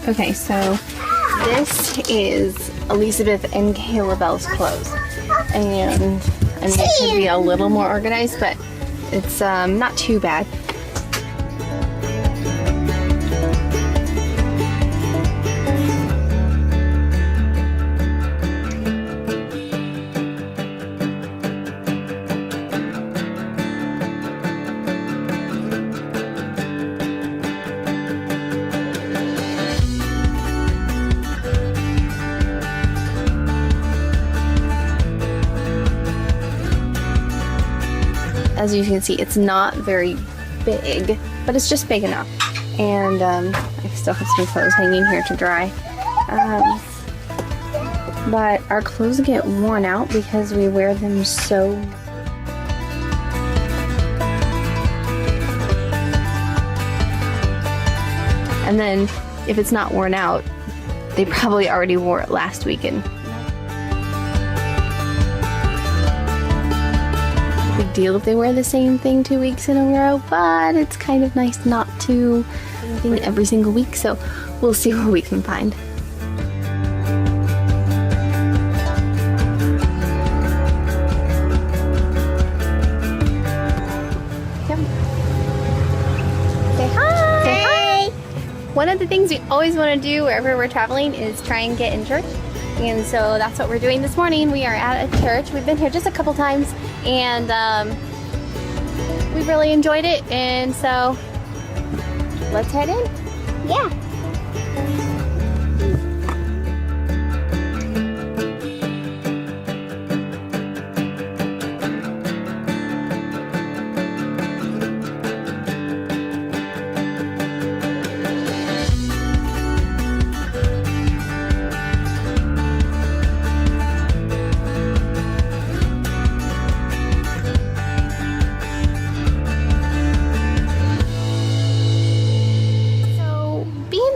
Okay, so this is Elizabeth and Kayla Bell's clothes. And I mean, it could be a little more organized, but it's not too bad. As you can see, it's not very big, but it's just big enough. And I still have some clothes hanging here to dry. But our clothes get worn out because we wear them so. And then if it's not worn out, they probably already wore it last weekend. Big deal if they wear the same thing 2 weeks in a row, but it's kind of nice not to do anything every single week, so we'll see what we can find. Say hi! Say hi! One of the things we always want to do wherever we're traveling is try and get in church. And so that's what we're doing this morning. We are at a church. We've been here just a couple times, and we really enjoyed it. And so let's head in. Yeah.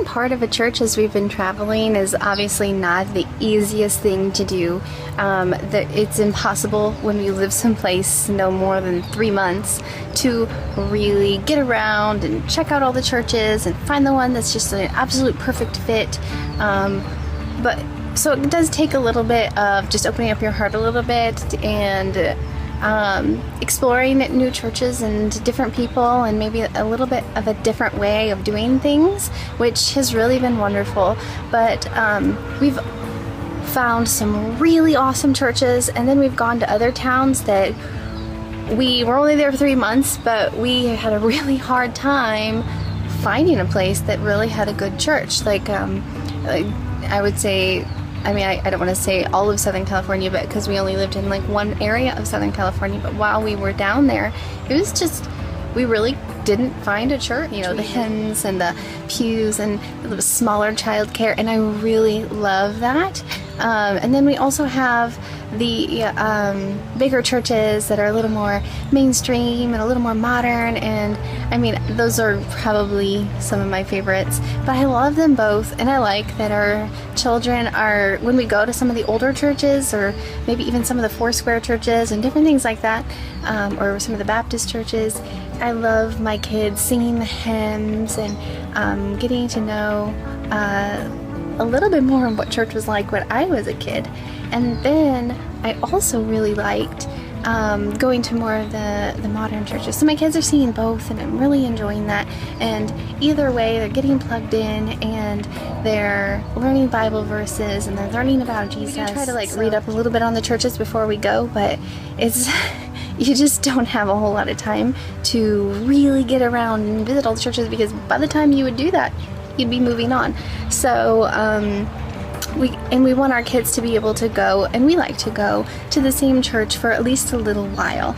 Part of a church as we've been traveling is obviously not the easiest thing to do. It's impossible when we live someplace no more than 3 months to really get around and check out all the churches and find the one that's just an absolute perfect fit. So it does take a little bit of just opening up your heart a little bit and exploring new churches and different people and maybe a little bit of a different way of doing things, which has really been wonderful. But we've found some really awesome churches, and then we've gone to other towns that we were only there for 3 months, but we had a really hard time finding a place that really had a good church. Like I would say, I don't want to say all of Southern California, but because we only lived in like one area of Southern California, but while we were down there, it was just, we really didn't find a church. You know, the hymns and the pews and the smaller child care, and I really love that. And then we also have the bigger churches that are a little more mainstream and a little more modern, and I mean, those are probably some of my favorites, but I love them both. And I like that our children are, when we go to some of the older churches, or maybe even some of the Foursquare churches and different things like that, or some of the Baptist churches, I love my kids singing the hymns and getting to know a little bit more of what church was like when I was a kid. And then I also really liked going to more of the modern churches. So my kids are seeing both, and I'm really enjoying that. And either way, they're getting plugged in, and they're learning Bible verses, and they're learning about Jesus. We try to read up a little bit on the churches before we go, but it's you just don't have a whole lot of time to really get around and visit all the churches, because by the time you would do that, you'd be moving on. So we want our kids to be able to go, and we like to go to the same church for at least a little while.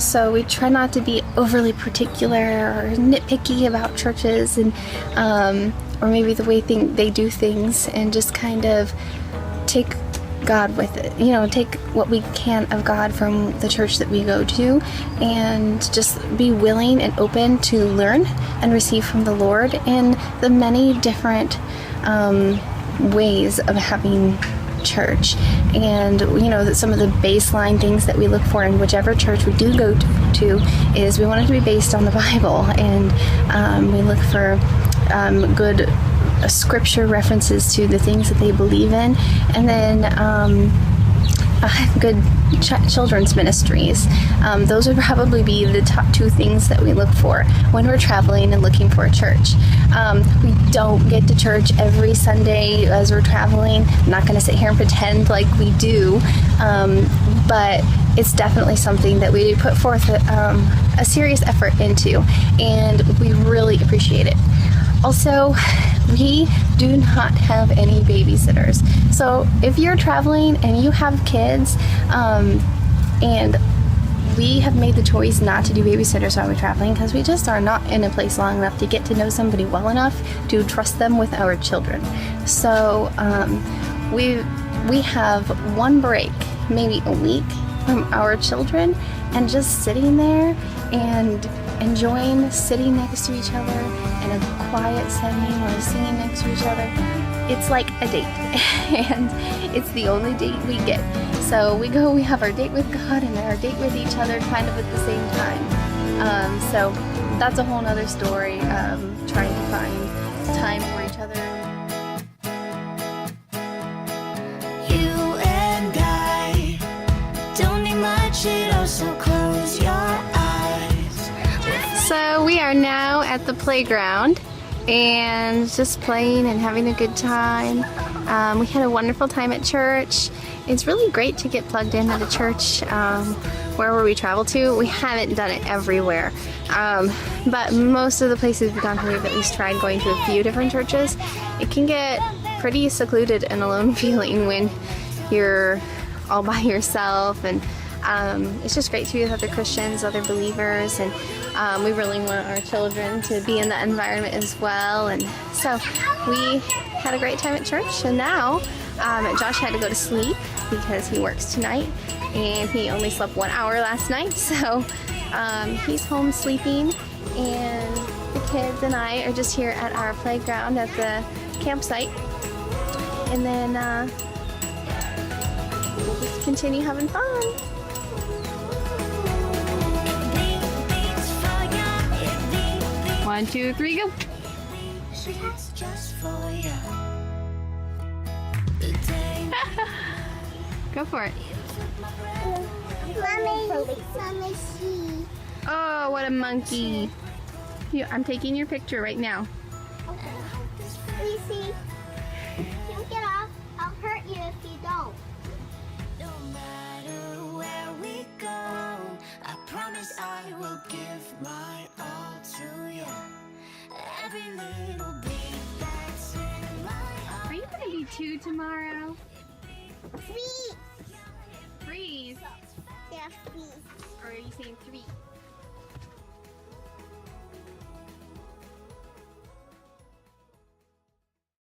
So we try not to be overly particular or nitpicky about churches, and or maybe the way they do things, and just kind of take God with it. You know, take what we can of God from the church that we go to, and just be willing and open to learn and receive from the Lord in the many different ways of having church. And you know that some of the baseline things that we look for in whichever church we do go to is we want it to be based on the Bible, and we look for good scripture references to the things that they believe in, and then good children's ministries. Those would probably be the top two things that we look for when we're traveling and looking for a church. We don't get to church every Sunday as we're traveling. I'm not going to sit here and pretend like we do, but it's definitely something that we put forth a serious effort into, and we really appreciate it. Also, we do not have any babysitters. So if you're traveling and you have kids, and we have made the choice not to do babysitters while we're traveling because we just are not in a place long enough to get to know somebody well enough to trust them with our children. So we have one break, maybe a week, from our children, and just sitting there and enjoying sitting next to each other in a quiet setting or singing next to each other. It's like a date, and it's the only date we get. So we have our date with God and our date with each other kind of at the same time. So that's a whole nother story, trying to find time for each other. You and I don't need much at all, so close your eyes. So we are now at the playground and just playing and having a good time. We had a wonderful time at church. It's really great to get plugged in at a church wherever we travel to. We haven't done it everywhere, but most of the places we've gone to, we've at least tried going to a few different churches. It can get pretty secluded and alone feeling when you're all by yourself, and it's just great to be with other Christians, other believers, and we really want our children to be in that environment as well. And so we had a great time at church, and now Josh had to go to sleep because he works tonight, and he only slept 1 hour last night, so he's home sleeping, and the kids and I are just here at our playground at the campsite, and then we'll just continue having fun. 1, 2, 3, go! Go for it. Mommy, see. Oh, what a monkey. Here, I'm taking your picture right now. Please see. You get off. I'll hurt you if you don't. No matter where we go, I promise I will give my all to you. Every little beat that's in my heart. Are you going to be 2 tomorrow? 3. Freeze. Yeah, 3. Or are you saying 3?